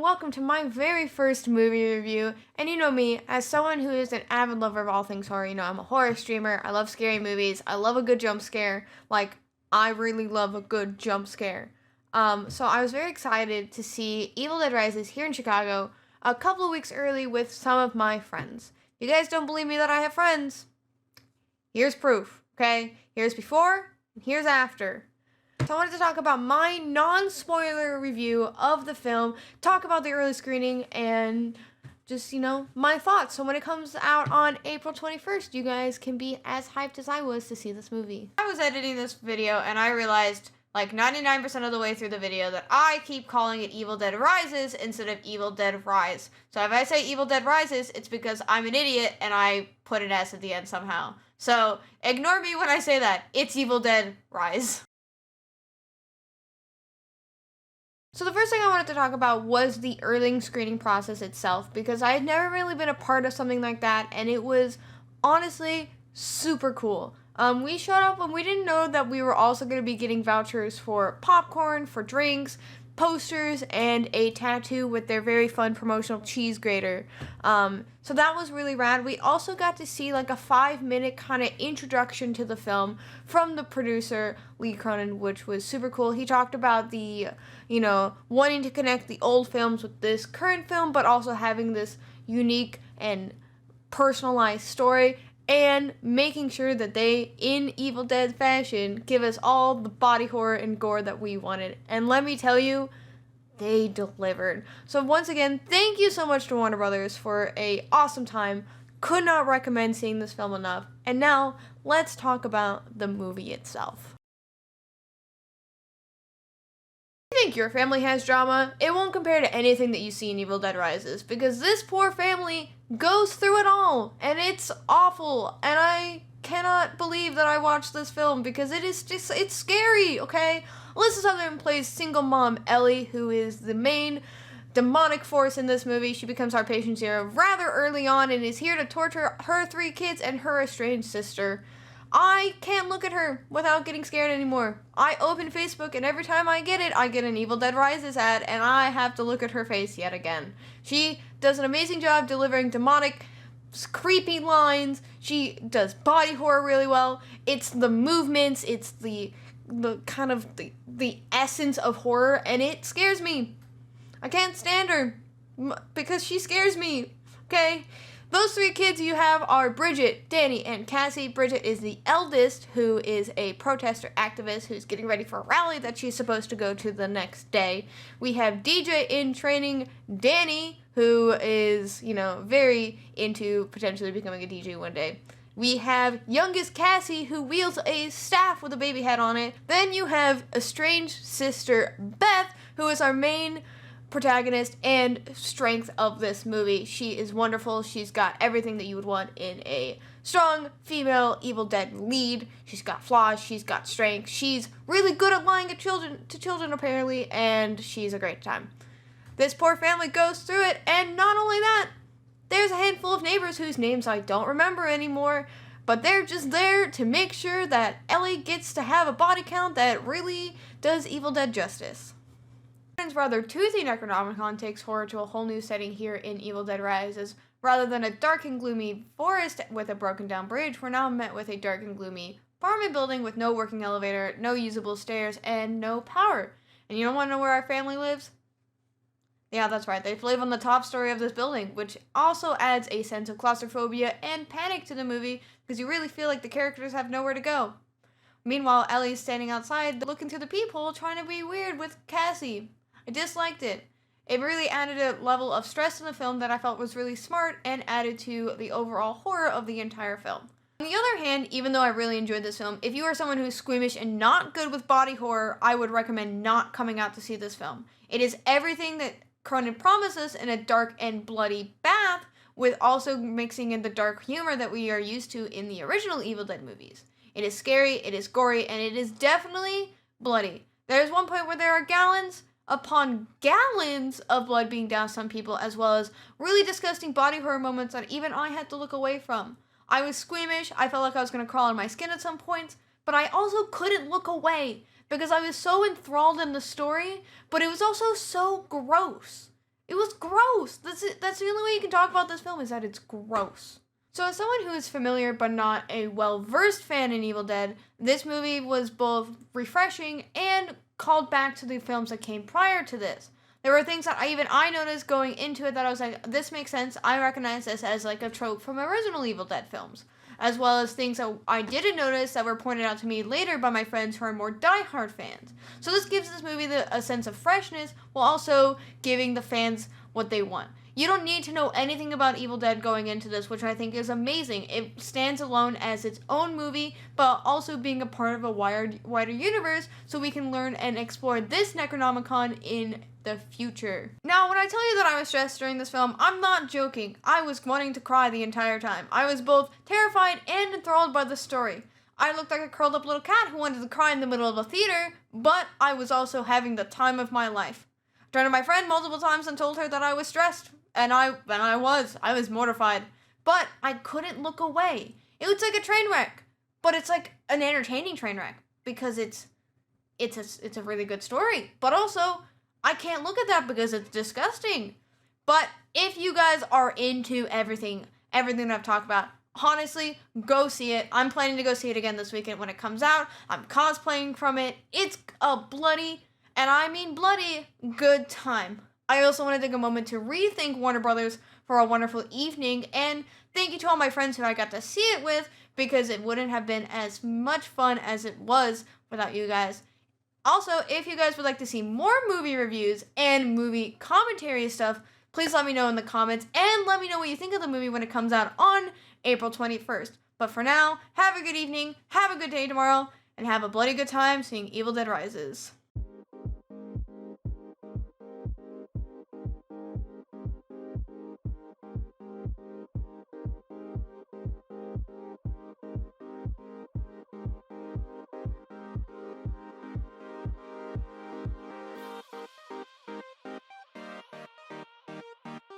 welcome to my very first movie review. And you know me, as someone who is an avid lover of all things horror, I'm a horror streamer, I love scary movies, I love a good jump scare, I really love a good jump scare. So I was very excited to see Evil Dead Rises here in Chicago a couple of weeks early with some of my friends. You guys don't believe me that I have friends? Here's proof, okay? Here's before, and here's after. So I wanted to talk about my non-spoiler review of the film, talk about the early screening, and just, my thoughts. So when it comes out on April 21st, you guys can be as hyped as I was to see this movie. I was editing this video and I realized, 99% of the way through the video, that I keep calling it Evil Dead Rises instead of Evil Dead Rise. So if I say Evil Dead Rises, it's because I'm an idiot and I put an S at the end somehow. So ignore me when I say that. It's Evil Dead Rise. So the first thing I wanted to talk about was the early screening process itself, because I had never really been a part of something like that, and it was honestly super cool. We showed up and we didn't know that we were also going to be getting vouchers for popcorn, for drinks, posters, and a tattoo with their very fun promotional cheese grater. So that was really rad. We also got to see a 5-minute kind of introduction to the film from the producer, Cronin, which was super cool. He talked about the, wanting to connect the old films with this current film, but also having this unique and personalized story, and making sure that they, in Evil Dead fashion, give us all the body horror and gore that we wanted. And let me tell you, they delivered. So once again, thank you so much to Warner Brothers for an awesome time. Could not recommend seeing this film enough. And now, let's talk about the movie itself. If you think your family has drama, it won't compare to anything that you see in Evil Dead Rises, because this poor family goes through it all, and it's awful, and I cannot believe that I watched this film, because it's scary, okay? Alyssa Sutherland plays single mom Ellie, who is the main demonic force in this movie. She becomes our patient zero rather early on and is here to torture her 3 kids and her estranged sister. I can't look at her without getting scared anymore. I open Facebook and every time I get it, I get an Evil Dead Rises ad and I have to look at her face yet again. She does an amazing job delivering demonic, creepy lines. She does body horror really well. It's the movements, it's the kind of the essence of horror, and it scares me. I can't stand her because she scares me, okay? Those 3 kids you have are Bridget, Danny, and Cassie. Bridget is the eldest, who is a protester activist who's getting ready for a rally that she's supposed to go to the next day. We have DJ in training, Danny, who is, very into potentially becoming a DJ one day. We have youngest Cassie, who wields a staff with a baby head on it. Then you have estranged sister Beth, who is our main protagonist and strength of this movie. She is wonderful. She's got everything that you would want in a strong female Evil Dead lead. She's got flaws, she's got strength, she's really good at lying to children apparently, and she's a great time. This poor family goes through it, and not only that, there's a handful of neighbors whose names I don't remember anymore, but they're just there to make sure that Ellie gets to have a body count that really does Evil Dead justice. Cronin's rather toothy Necronomicon takes horror to a whole new setting here in Evil Dead Rises. Rather than a dark and gloomy forest with a broken down bridge, we're now met with a dark and gloomy apartment building with no working elevator, no usable stairs, and no power. And you don't want to know where our family lives? Yeah, that's right, they live on the top story of this building, which also adds a sense of claustrophobia and panic to the movie, because you really feel like the characters have nowhere to go. Meanwhile, Ellie's standing outside looking through the peephole trying to be weird with Cassie. I disliked it. It really added a level of stress in the film that I felt was really smart and added to the overall horror of the entire film. On the other hand, even though I really enjoyed this film, if you are someone who's squeamish and not good with body horror, I would recommend not coming out to see this film. It is everything that Cronin promises in a dark and bloody bath, with also mixing in the dark humor that we are used to in the original Evil Dead movies. It is scary, it is gory, and it is definitely bloody. There's one point where there are gallons upon gallons of blood being doused on people, as well as really disgusting body horror moments that even I had to look away from. I was squeamish, I felt like I was going to crawl in my skin at some points, but I also couldn't look away because I was so enthralled in the story, but it was also so gross. It was gross. That's the only way you can talk about this film, is that it's gross. So as someone who is familiar but not a well-versed fan in Evil Dead, this movie was both refreshing and called back to the films that came prior to this. There were things that I noticed going into it that I was like, this makes sense. I recognize this as like a trope from original Evil Dead films. As well as things that I didn't notice that were pointed out to me later by my friends who are more diehard fans. So this gives this movie a sense of freshness while also giving the fans what they want. You don't need to know anything about Evil Dead going into this, which I think is amazing. It stands alone as its own movie, but also being a part of a wider universe, so we can learn and explore this Necronomicon in the future. Now, when I tell you that I was stressed during this film, I'm not joking. I was wanting to cry the entire time. I was both terrified and enthralled by the story. I looked like a curled up little cat who wanted to cry in the middle of a theater, but I was also having the time of my life. I turned to my friend multiple times and told her that I was stressed. And I was mortified, but I couldn't look away. It was like a train wreck, but it's like an entertaining train wreck because it's a really good story. But also, I can't look at that because it's disgusting. But if you guys are into everything that I've talked about, honestly, go see it. I'm planning to go see it again this weekend when it comes out. I'm cosplaying from it. It's a bloody, and I mean bloody, good time. I also want to take a moment to re-thank Warner Brothers for a wonderful evening, and thank you to all my friends who I got to see it with, because it wouldn't have been as much fun as it was without you guys. Also, if you guys would like to see more movie reviews and movie commentary stuff, please let me know in the comments, and let me know what you think of the movie when it comes out on April 21st. But for now, have a good evening, have a good day tomorrow, and have a bloody good time seeing Evil Dead Rises.